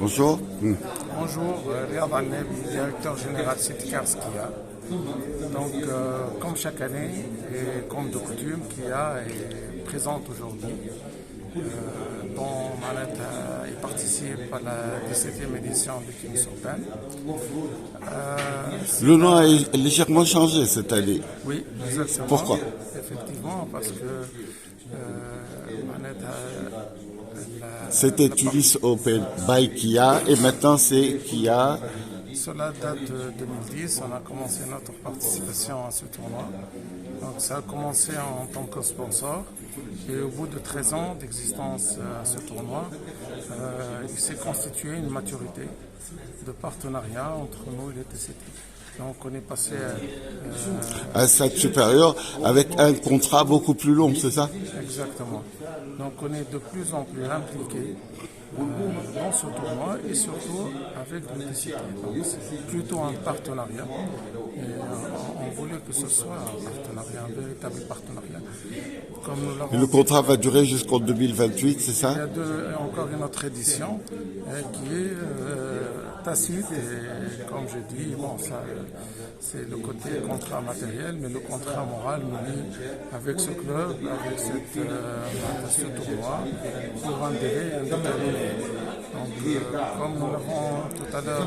Bonjour. Bonjour, Riyad Al-Nebi, directeur général Citykars Kia. Donc, comme chaque année et comme de coutume, Kia est présente aujourd'hui. Dont il participe à la 17e édition du Kings Open. Le nom est légèrement changé cette année. Oui, exactement. Pourquoi? Effectivement, parce que C'était Tunis Open by Kia et maintenant c'est Kia. cela date de 2010, on a commencé notre participation à ce tournoi. Donc ça a commencé en tant que sponsor et au bout de 13 ans d'existence à ce tournoi, il s'est constitué une maturité de partenariat entre nous et les TCT. Donc on est passé À un stade supérieur avec un contrat beaucoup plus long, c'est ça? exactement. Donc on est de plus en plus impliqué dans ce tournoi et surtout avec le TCT. Donc c'est plutôt un partenariat. Et on voulait que ce soit un partenariat, un véritable partenariat. Comme nous l'avons Et le contrat va durer jusqu'en 2028, c'est il y ça? a encore une autre édition qui est tacite et comme je dis, bon, ça, c'est le côté contrat matériel, mais le contrat moral nous lie avec ce club, avec ce tournoi pour un délai indéterminé. Donc, comme nous l'avons tout à l'heure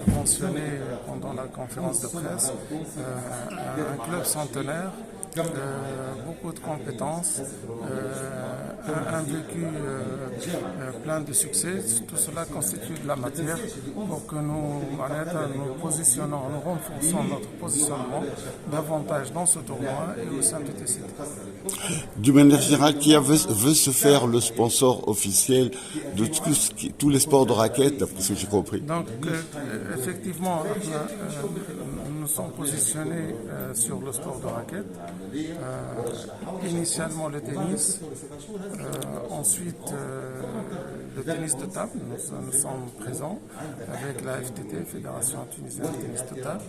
mentionné pendant la conférence de presse, un club centenaire, beaucoup de compétences, un vécu plein de succès. Tout cela constitue de la matière pour que nous positionnons, nous renforçons notre positionnement davantage dans ce tournoi et au sein du TCT. D'une manière générale, Kia veut se faire le sponsor officiel de tous les sports de raquettes, d'après ce que j'ai compris. Donc, effectivement, nous sommes positionnés sur le sport de raquette. Initialement le tennis, ensuite le tennis de table. Nous sommes présents avec la FTT, Fédération tunisienne de tennis de table,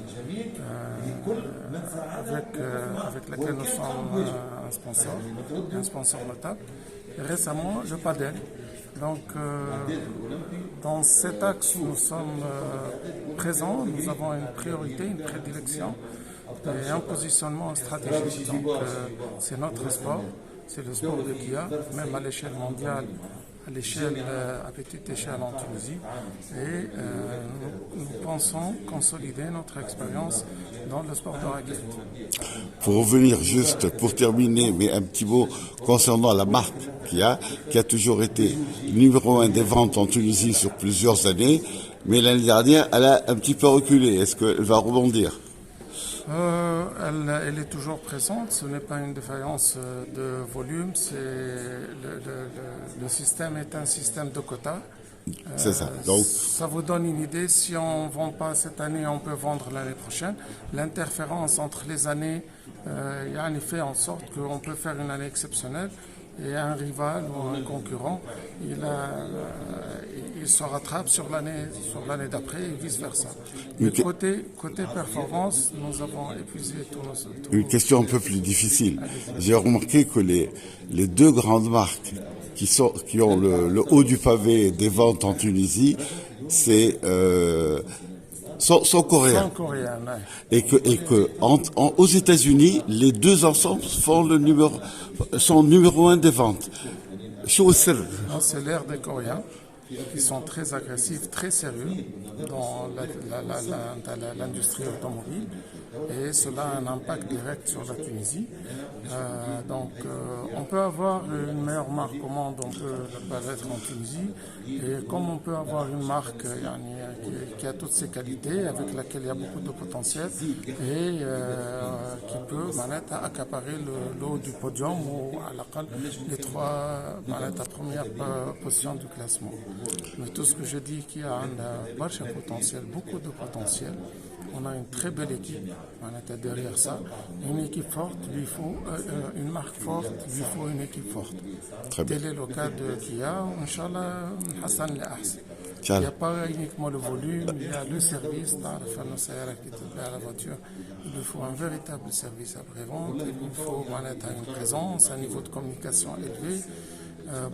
avec laquelle nous sommes un sponsor notable. Et récemment, le padel. Donc, dans cet axe, nous sommes présents, nous avons une priorité, une prédilection et un positionnement stratégique. Donc, c'est notre sport, c'est le sport de Kia, même à l'échelle mondiale, à petite échelle en Tunisie. Et nous pensons consolider notre expérience dans le sport de raquette. Pour revenir juste, pour terminer, mais un petit mot concernant la marque Kia, qui a toujours été numéro 1 des ventes en Tunisie sur plusieurs années, mais l'année dernière, elle a un petit peu reculé. Est-ce qu'elle va rebondir? Elle est toujours présente, ce n'est pas une défaillance de volume, le système est un système de quotas. C'est ça. Donc, ça vous donne une idée, si on ne vend pas cette année, on peut vendre l'année prochaine. L'interférence entre les années fait en sorte qu'on peut faire une année exceptionnelle et un rival ou un concurrent, il se rattrape sur l'année d'après et vice-versa. Mais côté performance, nous avons épuisé tous une question un peu plus difficile. J'ai remarqué que les deux grandes marques qui ont le haut du pavé des ventes en Tunisie, sont coréens. Et que aux États-Unis, les deux ensemble sont numéro 1 des ventes. C'est l'ère des Coréens qui sont très agressifs, très sérieux dans l'industrie automobile et cela a un impact direct sur la Tunisie. On peut avoir une meilleure marque au monde, on peut paraître en Tunisie et comme on peut avoir une marque qui a toutes ses qualités, avec laquelle il y a beaucoup de potentiel et qui peut accaparer le haut du podium ou à l'aqal les trois première position du classement. Mais tout ce que je dis qu'il y a un potentiel, beaucoup de potentiel. On a une très belle équipe derrière ça. Une équipe forte, lui faut une marque forte, lui faut une équipe forte. Tel est le cas de Kia, Inch'Allah, Hassan l'Ahs. Il n'y a pas uniquement le volume, il y a le service, la voiture. Il lui faut un véritable service après-vente, il lui faut une présence, un niveau de communication élevé.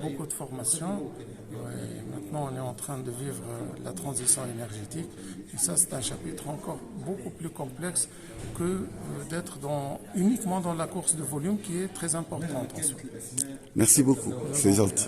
beaucoup de formations. Et maintenant, on est en train de vivre la transition énergétique. Et ça, c'est un chapitre encore beaucoup plus complexe que d'être uniquement dans la course de volume qui est très importante en soi. Merci beaucoup, c'est gentil.